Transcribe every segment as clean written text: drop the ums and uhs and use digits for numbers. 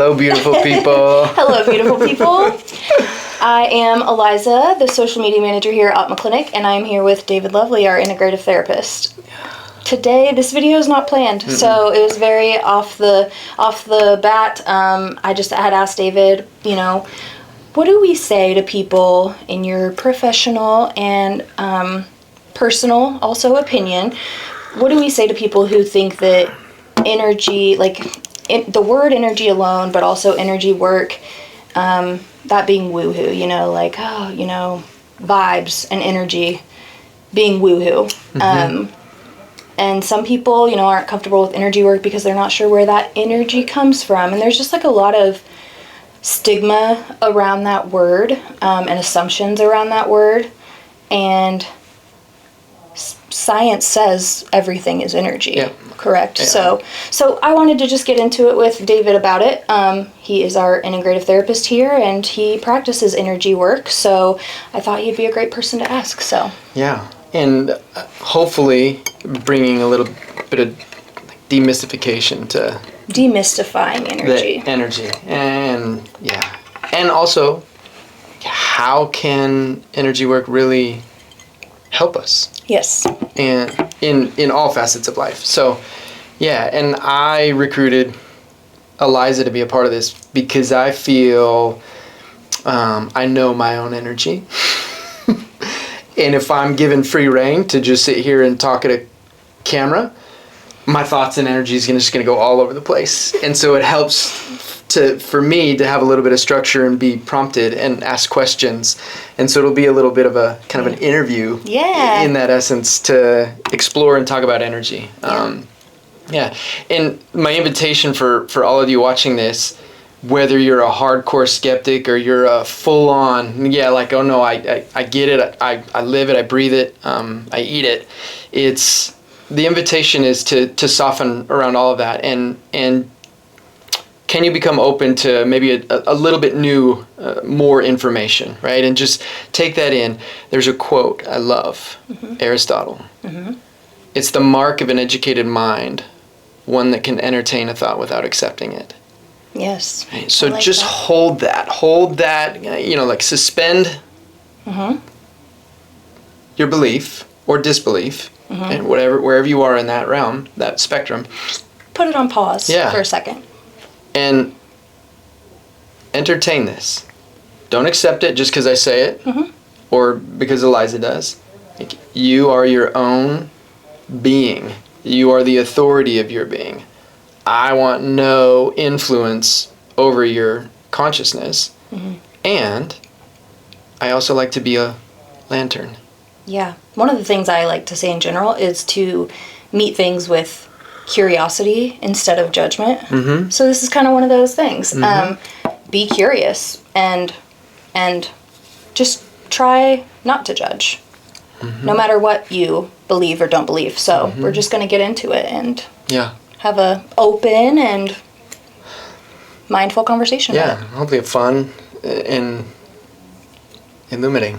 Hello, beautiful people. Hello, beautiful people. I am Eliza, the social media manager here at Atma Clinic, and I'm here with David Lovely, our integrative therapist. Today, this video is not planned, so it was very off the bat. I just had asked David, what do we say to people in your professional and personal, also opinion? What do we say to people who think that energy, the word energy alone, but also energy work, that being woohoo, vibes and energy being woohoo. And some people, aren't comfortable with energy work because they're not sure where that energy comes from. And there's just a lot of stigma around that word, and assumptions around that word. And science says everything is energy. Yeah. Correct. Yeah. So I wanted to just get into it with David about it. He is our integrative therapist here, and he practices energy work. So I thought he'd be a great person to ask. So yeah, and hopefully bringing a little bit of demystification to demystifying energy. The energy, and also how can energy work really help us? Yes. And in all facets of life. So, yeah, and I recruited Eliza to be a part of this because I feel I know my own energy. And if I'm given free rein to just sit here and talk at a camera, my thoughts and energy is just going to go all over the place. And so it helps for me to have a little bit of structure and be prompted and ask questions. And so it'll be a little bit of a kind of an interview in that essence to explore and talk about energy. And my invitation for all of you watching this, whether you're a hardcore skeptic or you're a full-on, oh no, I get it, I live it, I breathe it, I eat it. It's the invitation is to soften around all of that and can you become open to maybe a little bit new, more information, right? And just take that in. There's a quote I love, Aristotle. It's the mark of an educated mind, one that can entertain a thought without accepting it. Yes. Right? So just hold that, suspend your belief or disbelief, and wherever you are in that realm, that spectrum. Put it on pause for a second. And entertain this. Don't accept it just because I say it or because Eliza does. You are your own being. You are the authority of your being. I want no influence over your consciousness. And I also like to be a lantern. Yeah. One of the things I like to say in general is to meet things with curiosity instead of judgment. So this is kind of one of those things. Be curious and just try not to judge, no matter what you believe or don't believe. So we're just going to get into it and have a open and mindful conversation. Hopefully a fun and illuminating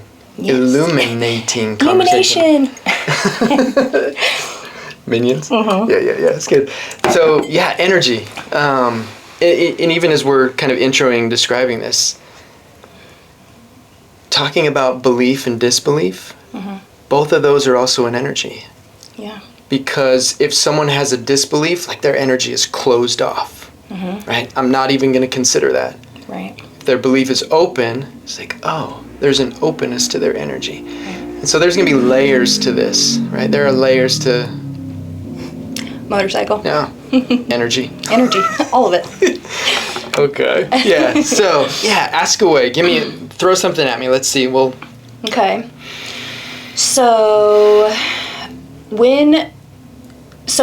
conversation. Minions? Yeah, it's good. So, energy. And even as we're kind of introing, describing this, talking about belief and disbelief, both of those are also an energy. Yeah. Because if someone has a disbelief, their energy is closed off, right? I'm not even going to consider that. Right. If their belief is open, it's there's an openness to their energy. Right. And so there's going to be layers to this, right? There are layers to motorcycle. Yeah. Energy. All of it. Okay. Yeah. So, ask away. Throw something at me. Let's see. Okay. So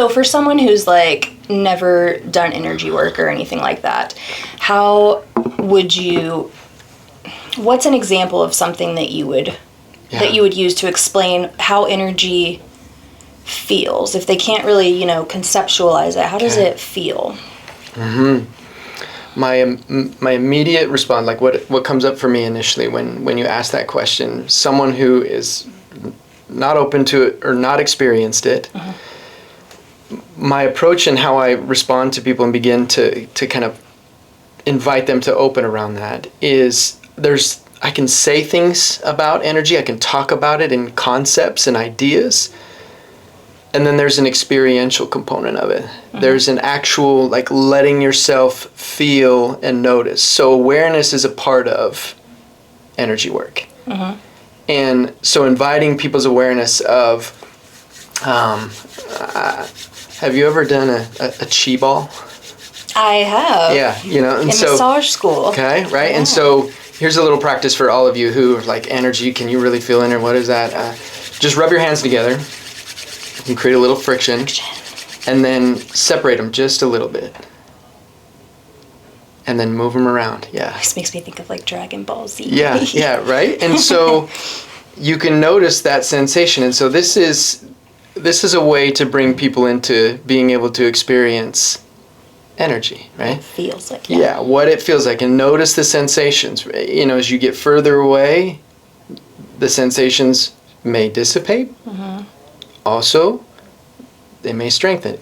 for someone who's never done energy work or anything like that, what's an example of something that you would use to explain how energy feels? If they can't really, conceptualize it, how does it feel? My immediate response, what comes up for me initially when you ask that question, someone who is not open to it or not experienced it, my approach and how I respond to people and begin to kind of invite them to open around that is I can say things about energy, I can talk about it in concepts and ideas, and then there's an experiential component of it. Mm-hmm. There's an actual, like, letting yourself feel and notice. So awareness is a part of energy work. Mm-hmm. And so inviting people's awareness of, have you ever done a chi ball? I have. Yeah, and in massage school. Okay, right? Yeah. And so here's a little practice for all of you who are like, energy, can you really feel it, or what is that? Just rub your hands together and create a little friction, and then separate them just a little bit. And then move them around, yeah. This makes me think of like Dragon Ball Z. Yeah, right? And so you can notice that sensation. And so this is a way to bring people into being able to experience energy, right? It feels like, yeah, what it feels like, and notice the sensations. As you get further away, the sensations may dissipate. Mm-hmm. Also, they may strengthen.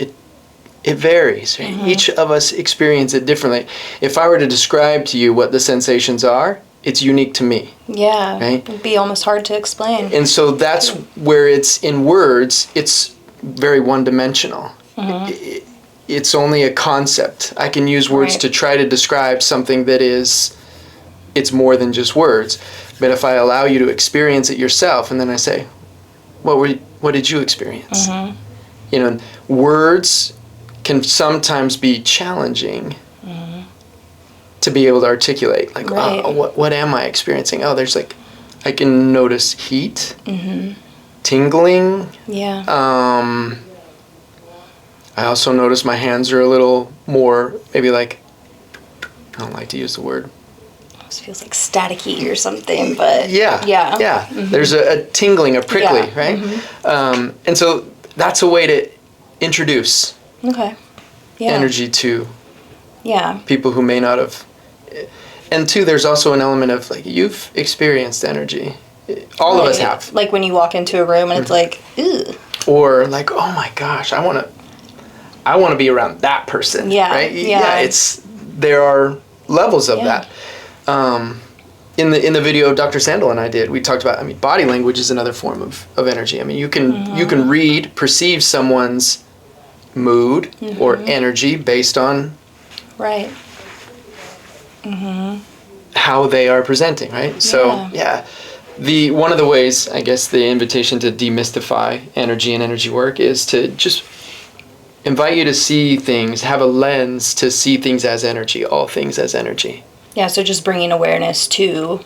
It varies, right? Mm-hmm. Each of us experience it differently. If I were to describe to you what the sensations are, it's unique to me. Yeah, right? It'd be almost hard to explain. And so that's where it's in words, it's very one-dimensional. Mm-hmm. It's only a concept. I can use words to try to describe something that it's more than just words. But if I allow you to experience it yourself, and then I say, what did you experience? Mm-hmm. Words can sometimes be challenging to be able to articulate. Like, what am I experiencing? Oh, there's like, I can notice heat, tingling. Yeah. I also notice my hands are a little more, maybe like, I don't like to use the word. It feels like staticky or something, but yeah. Mm-hmm. There's a tingling, a prickly, right? Mm-hmm. And so that's a way to introduce energy to people who may not have. And two, there's also an element of, like, you've experienced energy. All of us have. Like when you walk into a room and it's like, ugh. Or like, oh my gosh, I want to be around that person. Yeah. Right? Yeah. There are levels of that. In the video Dr. Sandel and I did, we talked about, body language is another form of energy. You can perceive someone's mood or energy based on how they are presenting, right? So, one of the ways, I guess, the invitation to demystify energy and energy work is to just invite you to see things, have a lens to see things as energy, all things as energy. Yeah, so just bringing awareness to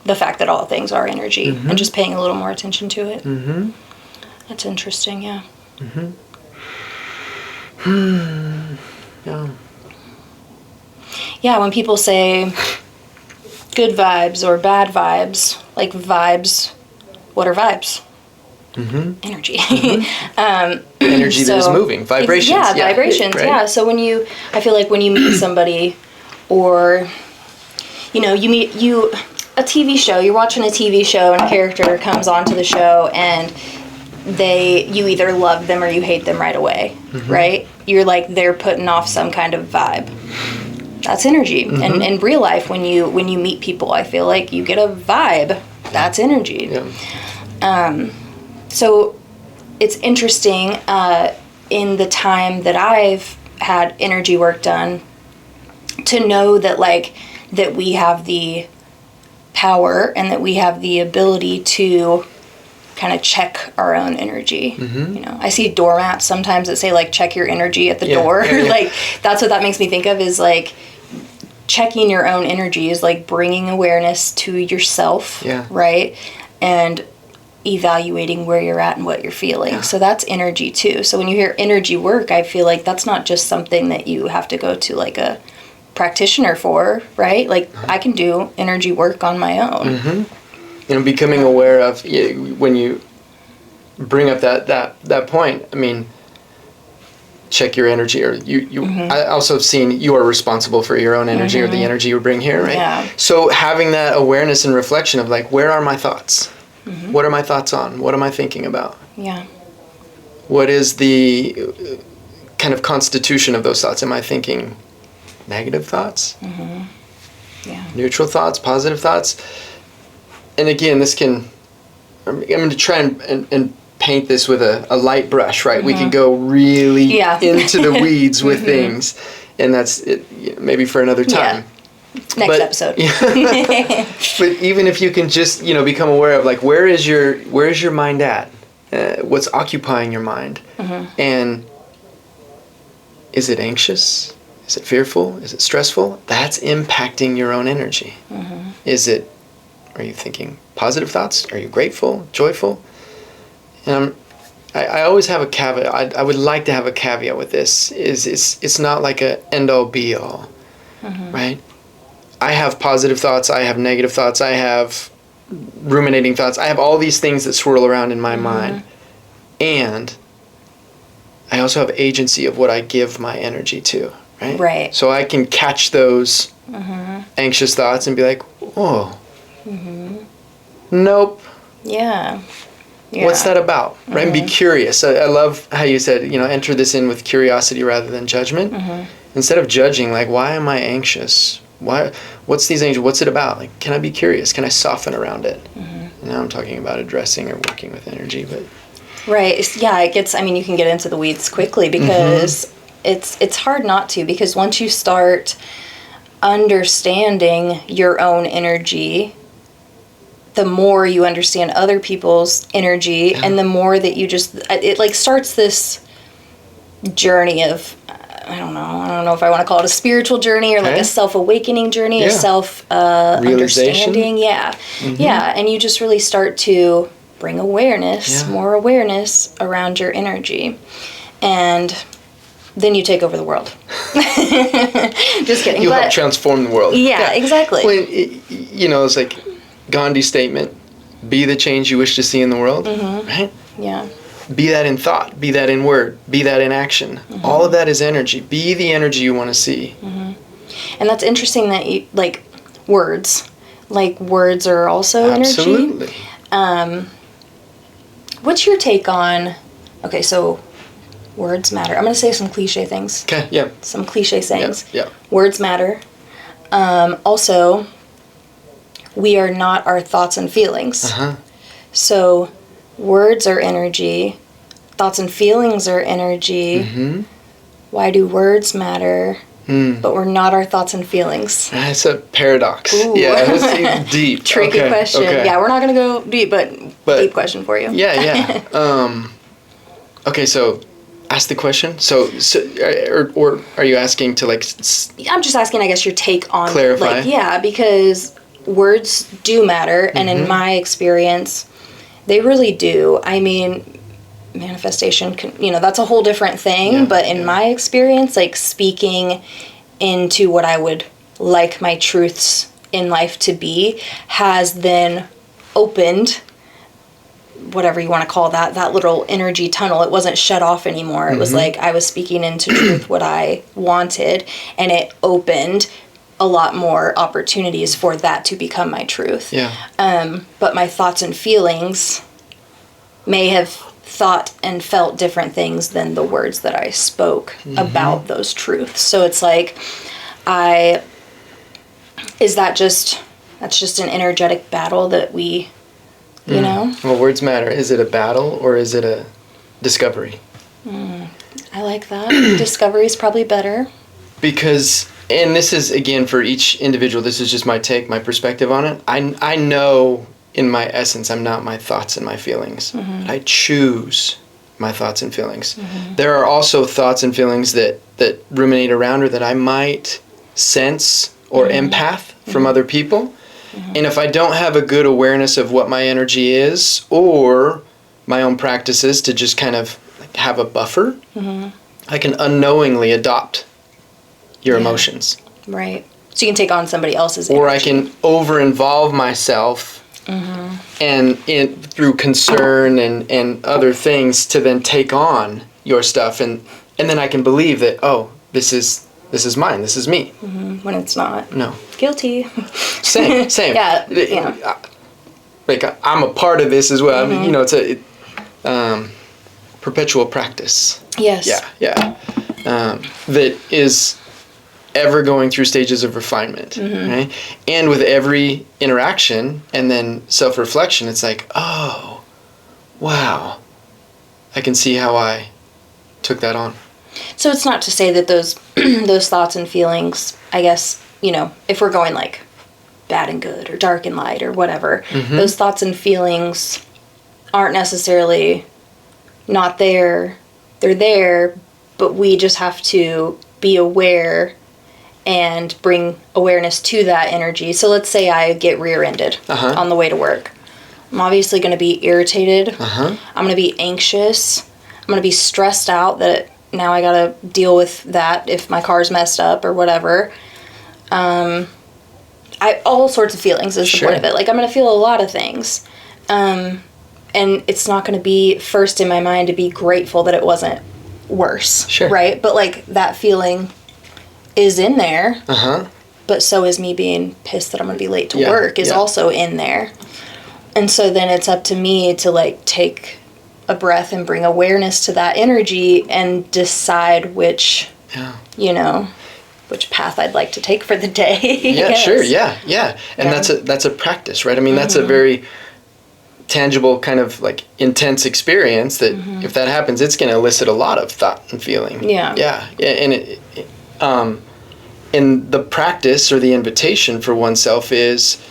the fact that all things are energy and just paying a little more attention to it. Mm-hmm. That's interesting, yeah. Yeah. Yeah, when people say good vibes or bad vibes, like vibes, what are vibes? Energy. Energy that is moving, vibrations. Vibrations, right? So I feel like when you meet somebody, or you meet a TV show, you're watching a TV show and a character comes onto the show and you either love them or you hate them right away, right? You're like, they're putting off some kind of vibe. That's energy. And in real life, when you meet people, I feel like you get a vibe. That's energy. Yeah. So it's interesting in the time that I've had energy work done to know that that we have the power and that we have the ability to kind of check our own energy. I see doormats sometimes that say check your energy at the door. Yeah. That's what that makes me think of, is checking your own energy is bringing awareness to yourself, right? And evaluating where you're at and what you're feeling. Yeah. So that's energy too. So when you hear energy work, I feel like that's not just something that you have to go to a practitioner for, right? I can do energy work on my own. Becoming aware of, when you bring up that point, check your energy, or you I also have seen you are responsible for your own energy or the energy you bring here, right? Yeah. So having that awareness and reflection of where are my thoughts? What are my thoughts on? What am I thinking about? Yeah. What is the kind of constitution of those thoughts? Am I thinking negative thoughts, Yeah. neutral thoughts, positive thoughts. And again, I'm going to try and paint this with a light brush, right? We could go really into the weeds with things, and that's it, maybe for another time. Next episode. But even if you can just, become aware of like, where is your mind at? What's occupying your mind? And is it anxious? Is it fearful? Is it stressful? That's impacting your own energy. Are you thinking positive thoughts? Are you grateful, joyful? And I always have a caveat. I would like to have a caveat with this. It's not like a end all be all, right? I have positive thoughts. I have negative thoughts. I have ruminating thoughts. I have all these things that swirl around in my mind, and I also have agency of what I give my energy to, right? Right. So I can catch those anxious thoughts and be like, oh, nope. Yeah. What's that about? Right? And be curious. I love how you said, enter this in with curiosity rather than judgment. Instead of judging, like, why am I anxious? What's these anxious? What's it about? Like, can I be curious? Can I soften around it? Now I'm talking about addressing or working with energy, but. Right. It gets, you can get into the weeds quickly because it's hard not to, because once you start understanding your own energy, the more you understand other people's energy, and the more that you it like starts this journey of, I don't know if I want to call it a spiritual journey or like a self-awakening journey, a self-understanding. Yeah. And you just really start to bring awareness, more awareness around your energy. And then you take over the world. Just kidding. You help transform the world. Yeah, exactly. Well, it's like Gandhi's statement, be the change you wish to see in the world, right? Yeah. Be that in thought, be that in word, be that in action. All of that is energy. Be the energy you want to see. And that's interesting that you, like, words are also Absolutely. energy. What's your take on, okay, so words matter. I'm going to say some cliche things. Okay, yeah. Some cliche sayings. Yeah. Words matter. Also, we are not our thoughts and feelings. So, words are energy. Thoughts and feelings are energy. Why do words matter? But we're not our thoughts and feelings. That's a paradox. Ooh. Yeah, that's deep. Tricky question. Okay. Yeah, we're not going to go deep, but deep question for you. Yeah. Okay, so ask the question. So or are you asking to like? I'm just asking, I guess, your take on clarify. Because words do matter, and in my experience, they really do. Manifestation can, that's a whole different thing, but in my experience, like, speaking into what I would like my truths in life to be has then opened, whatever you want to call that little energy tunnel. It wasn't shut off anymore. It was like I was speaking into truth what I wanted, and it opened a lot more opportunities for that to become my truth. But my thoughts and feelings may have thought and felt different things than the words that I spoke about those truths. So it's like, that's just an energetic battle that we, know? Well, words matter. Is it a battle or is it a discovery? I like that. Discovery is probably better. Because, and this is, again, for each individual, this is just my take, my perspective on it. I know in my essence, I'm not my thoughts and my feelings. But I choose my thoughts and feelings. There are also thoughts and feelings that ruminate around or that I might sense or empath from other people. And if I don't have a good awareness of what my energy is or my own practices to just kind of have a buffer, I can unknowingly adopt your emotions. Right. So you can take on somebody else's energy. Or I can over-involve myself and through concern and other things to then take on your stuff, and then I can believe that, oh, this is mine, this is me. When it's not. No. Guilty. Same. Yeah. Like, I'm a part of this as well. It's a perpetual practice. Yes. Yeah. That is ever going through stages of refinement, right? And with every interaction and then self-reflection, it's like, oh, wow, I can see how I took that on. So it's not to say that those those thoughts and feelings, I guess, you know, if we're going like bad and good or dark and light or whatever, those thoughts and feelings aren't necessarily not there. They're there, but we just have to be aware and bring awareness to that energy. So let's say I get rear-ended on the way to work. I'm obviously going to be irritated. I'm going to be anxious. I'm going to be stressed out that now I got to deal with that if my car's messed up or whatever. All sorts of feelings is the point of it. Like, I'm going to feel a lot of things. And it's not going to be first in my mind to be grateful that it wasn't worse. Right? But, like, that feeling is in there. But so is me being pissed that I'm going to be late to work is also in there. And so then it's up to me to, like, take a breath and bring awareness to that energy and decide which, you know, which path I'd like to take for the day. And that's a practice, right? I mean, that's a very tangible kind of like intense experience that if that happens, it's going to elicit a lot of thought and feeling. And the practice or the invitation for oneself is,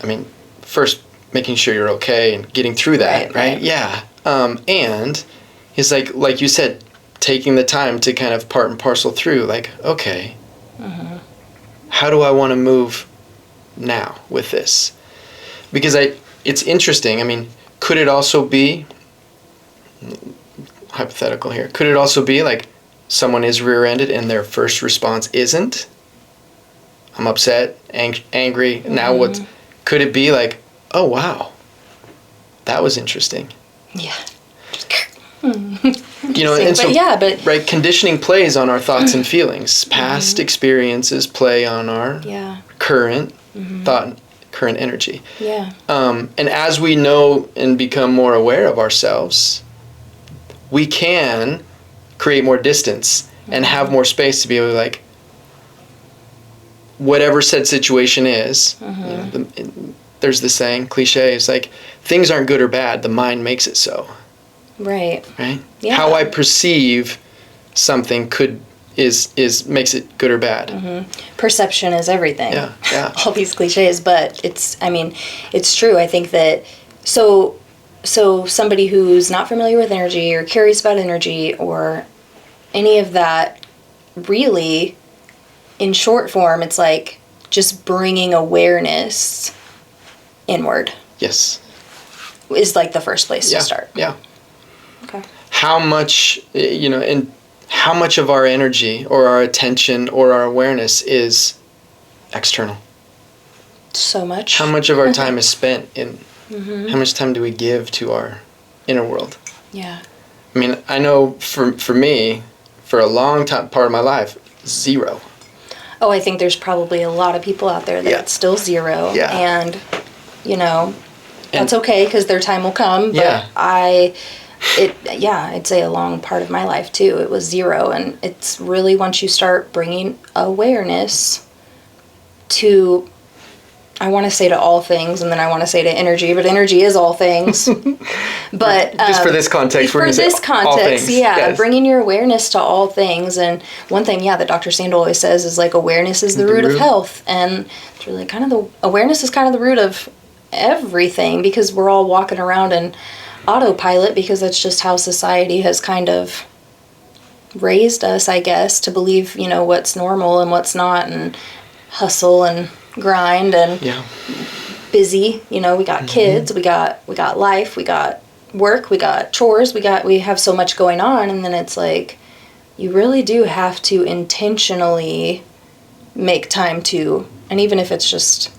I mean, first making sure you're okay and getting through that, right? And it's like you said, taking the time to kind of part and parcel through, like, okay, how do I want to move now with this? Because it's interesting. I mean, could it also be, hypothetical here, could it also be like someone is rear-ended and their first response isn't, I'm upset, angry, now what? Could it be like, oh, wow, that was interesting. You know, and so, right, conditioning plays on our thoughts and feelings. Past experiences play on our current thought, current energy. And as we know and become more aware of ourselves, we can create more distance and have more space to be able to, like, whatever said situation is, you know, there's the saying, cliche, it's like, things aren't good or bad, the mind makes it so. Right? How I perceive something makes it good or bad. Perception is everything. All these cliches, but it's true. I think that, so somebody who's not familiar with energy or curious about energy or any of that, really, in short form, it's like just bringing awareness inward. Is like the first place to start. Okay. How much, you know, and how much of our energy or our attention or our awareness is external? So much. How much of our time is spent in, how much time do we give to our inner world? I mean, I know for me, for a long time, part of my life, 0. Oh, I think there's probably a lot of people out there that it's still 0. And, you know, that's okay because their time will come. But I'd say a long part of my life too, it was 0. And it's really once you start bringing awareness to, I want to say to all things, and then I want to say to energy, but energy is all things. But just for this context, we're going to say all things. Bringing your awareness to all things. And one thing, that Dr. Sandel always says is like awareness is the root of health, and it's really kind of the awareness is kind of the root of everything, because we're all walking around in autopilot because that's just how society has kind of raised us, I guess, to believe, you know, what's normal and what's not, and hustle and grind and busy. You know, we got kids, we got life, we got work, we got chores, we have so much going on, and then it's like you really do have to intentionally make time to, and even if it's just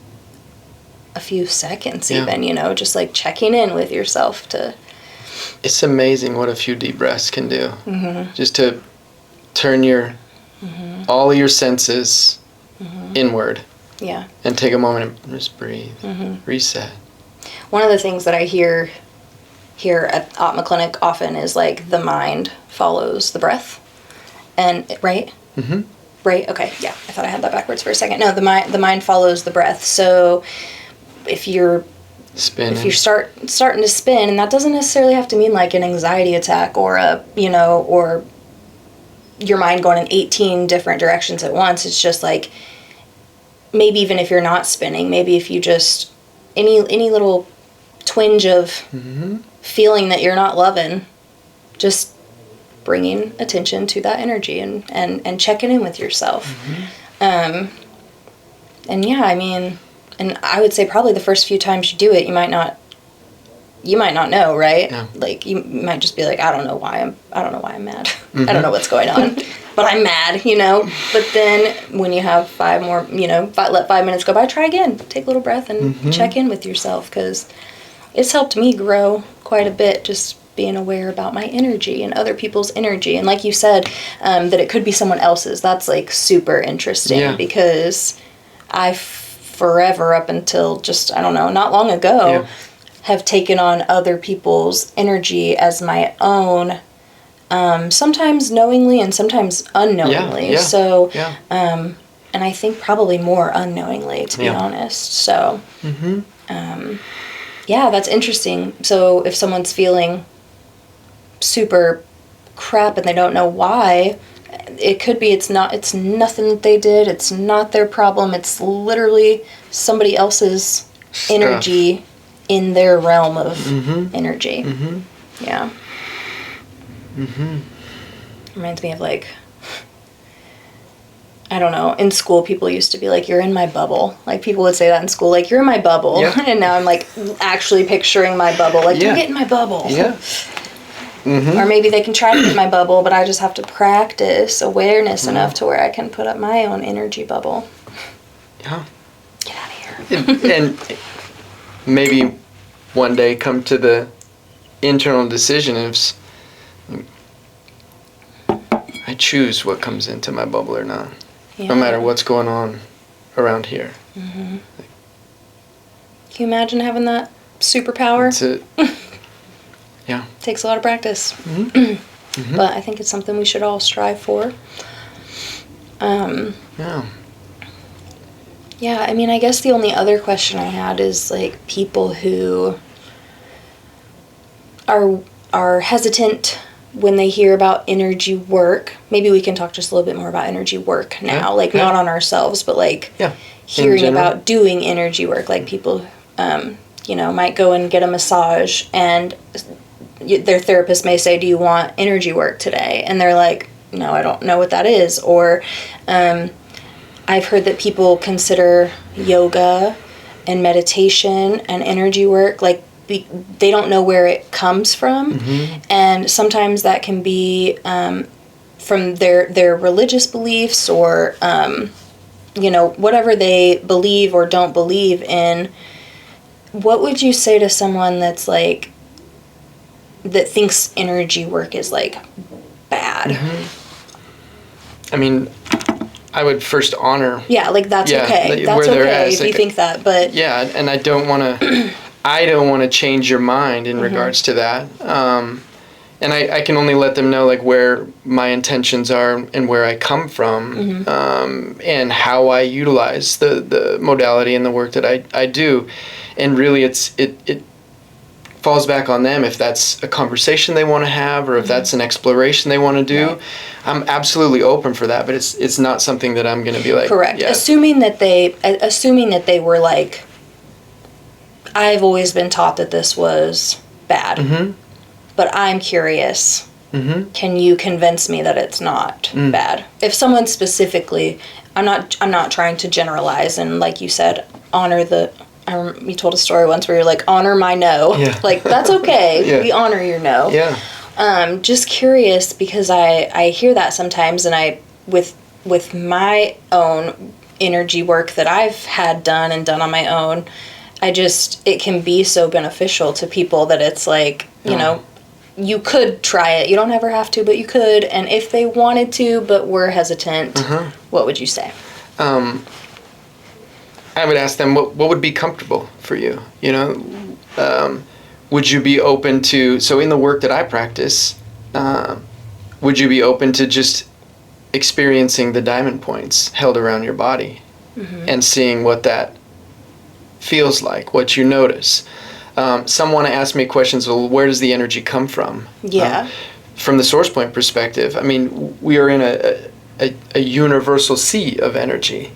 a few seconds, even, you know, just like checking in with yourself to. It's amazing what a few deep breaths can do. Just to turn your all of your senses inward. And take a moment and just breathe. Reset. One of the things that I hear here at Atma Clinic often is like the mind follows the breath. And, right? Mm-hmm. Right? Okay, yeah. I thought I had that backwards for a second. No, the mind follows the breath. So if you're starting to spin, and that doesn't necessarily have to mean like an anxiety attack or or your mind going in 18 different directions at once. It's just like, maybe even if you're not spinning, maybe if you just, any little twinge of feeling that you're not loving, just bringing attention to that energy and checking in with yourself. And yeah, I mean, and I would say probably the first few times you do it, you might not know, right? Yeah. Like, you might just be like, I don't know why I'm mad. I don't know what's going on, but I'm mad, But then when you have 5 more, let 5 minutes go by, try again. Take a little breath and check in with yourself, because it's helped me grow quite a bit, just being aware about my energy and other people's energy. And like you said, that it could be someone else's. That's like super interesting, because I forever, up until just, I don't know, not long ago, have taken on other people's energy as my own, sometimes knowingly and sometimes unknowingly. So, and I think probably more unknowingly, to be honest. So, yeah, that's interesting. So if someone's feeling super crap and they don't know why, it could be it's nothing that they did. It's not their problem. It's literally somebody else's energy in their realm of energy. Yeah. Reminds me of, like, I don't know, in school people used to be like, you're in my bubble. Like, people would say that in school, like, you're in my bubble. And now I'm like actually picturing my bubble, like, don't get in my bubble. Or maybe they can try to get in my bubble, but I just have to practice awareness enough to where I can put up my own energy bubble. Get out of here. And maybe one day come to the internal decision of, I choose what comes into my bubble or not, no matter what's going on around here. Can you imagine having that superpower? That's it. Yeah. Takes a lot of practice. But I think it's something we should all strive for. Yeah, I mean, I guess the only other question I had is, like, people who are hesitant when they hear about energy work. Maybe we can talk just a little bit more about energy work now, not on ourselves, but like hearing about doing energy work. Like, people, might go and get a massage, and their therapist may say, do you want energy work today? And they're like, no, I don't know what that is. Or I've heard that people consider yoga and meditation and energy work, like, they don't know where it comes from. And sometimes that can be from their religious beliefs, or whatever they believe or don't believe in. What would you say to someone that's like, that thinks energy work is, like, bad? I mean, I would first honor. Yeah, like, that's okay. That's okay if you think that, but. Yeah, and I don't want to change your mind in regards to that. And I can only let them know, like, where my intentions are and where I come from, and how I utilize the modality and the work that I do. And really, it falls back on them if that's a conversation they want to have, or if that's an exploration they want to do. Right. I'm absolutely open for that, but it's not something that I'm going to be like. Correct. Yeah. Assuming that they were like, I've always been taught that this was bad, but I'm curious. Can you convince me that it's not bad? If someone specifically, I'm not trying to generalize, and like you said, honor the. You told a story once where you're like, honor my no. Yeah. Like, that's okay. We honor your no. Yeah. Just curious, because I hear that sometimes, and I with my own energy work that I've had done on my own, it can be so beneficial to people that it's like, you could try it. You don't ever have to, but you could. And if they wanted to, but were hesitant, what would you say? I would ask them, what would be comfortable for you? Would you be open to, so in the work that I practice, would you be open to just experiencing the diamond points held around your body and seeing what that feels like, what you notice. Someone asked me questions, well, where does the energy come from? Yeah. From the source point perspective, I mean, we are in a universal sea of energy.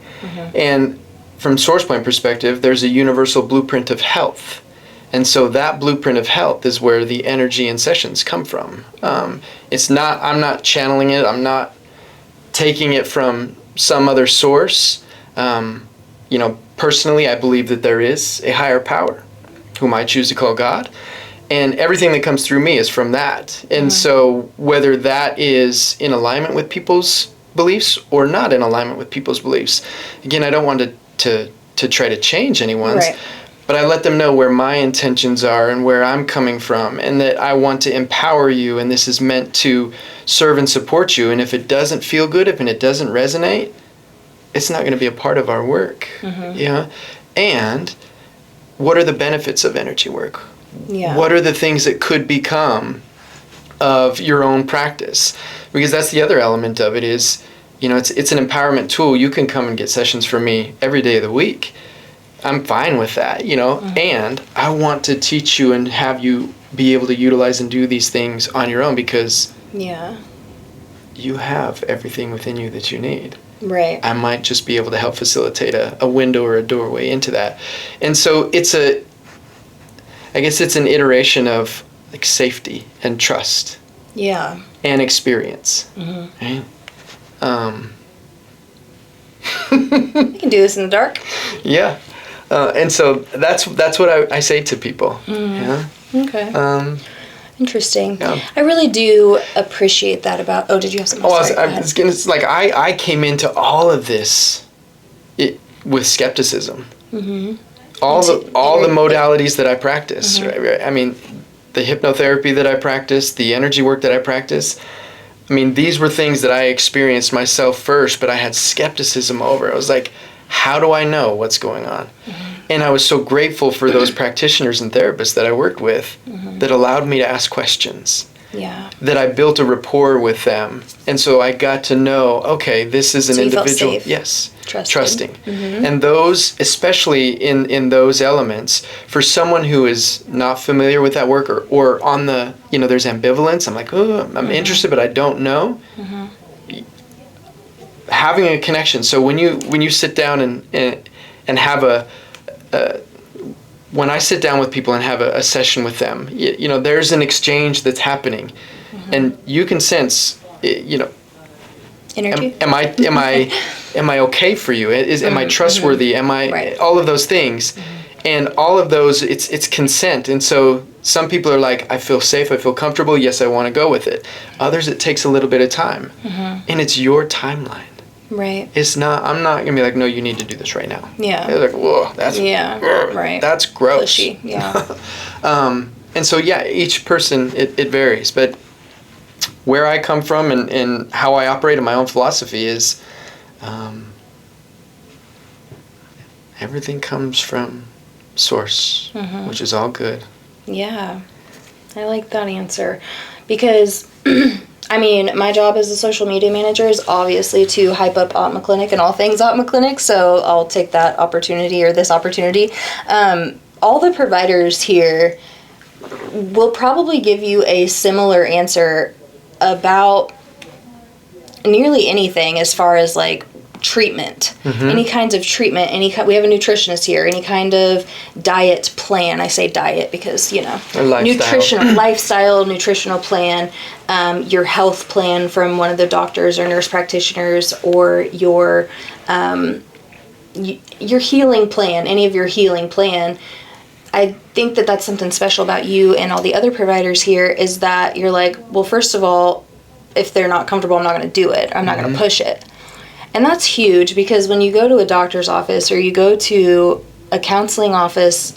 And from source point perspective, there's a universal blueprint of health. And so that blueprint of health is where the energy in sessions come from. It's not, I'm not channeling it, I'm not taking it from some other source. You know, personally, I believe that there is a higher power, whom I choose to call God. And everything that comes through me is from that. And so whether that is in alignment with people's beliefs or not in alignment with people's beliefs, again, I don't want to try to change anyone's. Right. But I let them know where my intentions are and where I'm coming from, and that I want to empower you, and this is meant to serve and support you. And if it doesn't feel good, if it doesn't resonate, it's not going to be a part of our work. Yeah. And what are the benefits of energy work? Yeah. What are the things that could become of your own practice? Because that's the other element of it is, you know, it's an empowerment tool. You can come and get sessions from me every day of the week. I'm fine with that, you know, and I want to teach you and have you be able to utilize and do these things on your own, because you have everything within you that you need. Right. I might just be able to help facilitate a window or a doorway into that. And so I guess it's an iteration of like safety and trust. Yeah. And experience. Right? You can do this in the dark. Yeah. And so that's what I say to people. Yeah. Okay. Interesting. Yeah. I really do appreciate that about. Oh, did you have something? It's like I came into all of this with skepticism. All the modalities that I practice. Right? I mean, the hypnotherapy that I practice, the energy work that I practice. I mean, these were things that I experienced myself first, but I had skepticism over. I was like, how do I know what's going on? And I was so grateful for those practitioners and therapists that I worked with that allowed me to ask questions. Yeah. That I built a rapport with them. And so I got to know, okay, this is an individual. Felt safe. Yes. Trusted. Trusting. And those, especially in those elements, for someone who is not familiar with that work or on the, you know, there's ambivalence. I'm like, oh, I'm interested, but I don't know. Having a connection. So when you sit down and have when I sit down with people and have a session with them, you know, there's an exchange that's happening, and you can sense, you know, energy. Am I okay for you? Am I trustworthy? Am I all of those things, and all of those? It's consent, and so some people are like, I feel safe, I feel comfortable. Yes, I want to go with it. Others, it takes a little bit of time, and it's your timeline. Right. It's not. I'm not gonna be like, no, you need to do this right now. Yeah. They're like, whoa, that's right. That's gross. Pushy. Yeah. And so each person it varies, but where I come from and how I operate in my own philosophy is, everything comes from source, which is all good. Yeah. I like that answer, because I mean, my job as a social media manager is obviously to hype up Atma Clinic and all things Atma Clinic, so I'll take that opportunity or this opportunity. All the providers here will probably give you a similar answer about nearly anything as far as like treatment, any kinds of treatment, we have a nutritionist here, any kind of diet plan. I say diet because, you know, lifestyle, nutritional plan, your health plan from one of the doctors or nurse practitioners, or your healing plan, any of your healing plan. I think that that's something special about you and all the other providers here, is that you're like, well, first of all, if they're not comfortable, I'm not going to do it. I'm not going to push it. And that's huge, because when you go to a doctor's office or you go to a counseling office,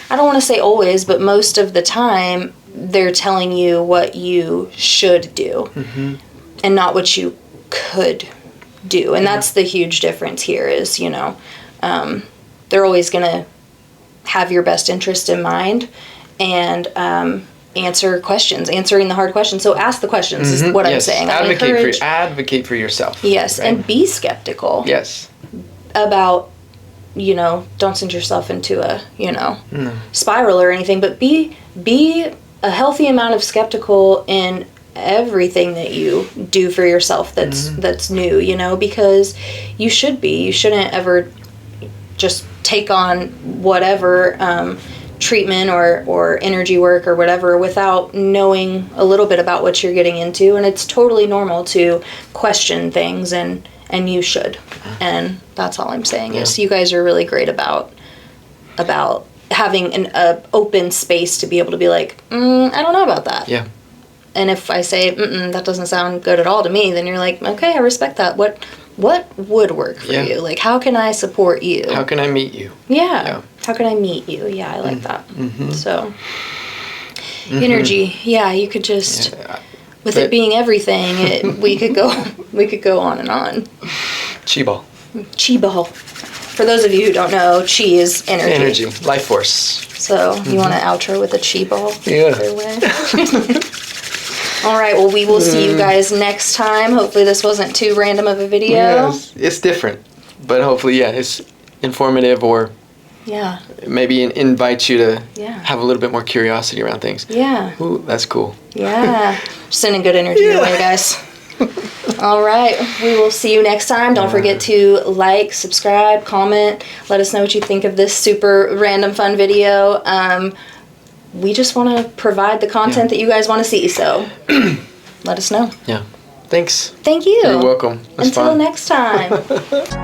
I don't want to say always, but most of the time, they're telling you what you should do and not what you could do. And that's the huge difference here is, you know, they're always going to have your best interest in mind. And answer questions, answering the hard questions. So ask the questions is what I'm saying. Advocate for yourself. Yes, right? and be skeptical. Yes. About, don't send yourself into a, spiral or anything, but be a healthy amount of skeptical in everything that you do for yourself that's new, because you should be. You shouldn't ever just take on whatever treatment or energy work or whatever without knowing a little bit about what you're getting into. And it's totally normal to question things, and you should. And that's all I'm saying is you guys are really great about having an open space to be able to be like, I don't know about that. Yeah. And if I say, that doesn't sound good at all to me, then you're like, okay, I respect that. What would work for you? Like, how can I support you? How can I meet you? Yeah. How can I meet you? Yeah, I like that. So, energy. Yeah, you could just, with it being everything, we could go on and on. Chi ball. Chi ball. For those of you who don't know, chi is energy. Energy, life force. So, you want to outro with a chi ball? Yeah. All right, well, we will see you guys next time. Hopefully this wasn't too random of a video. Yes, it's different, but hopefully, it's informative, or maybe invite you to have a little bit more curiosity around things. Yeah. Ooh, that's cool. Yeah. Sending good energy your way, guys. All right, we will see you next time. Don't forget to like, subscribe, comment. Let us know what you think of this super random fun video. We just want to provide the content that you guys want to see, so let us know. Yeah. Thanks. Thank you. You're welcome. That's Until fun. next time.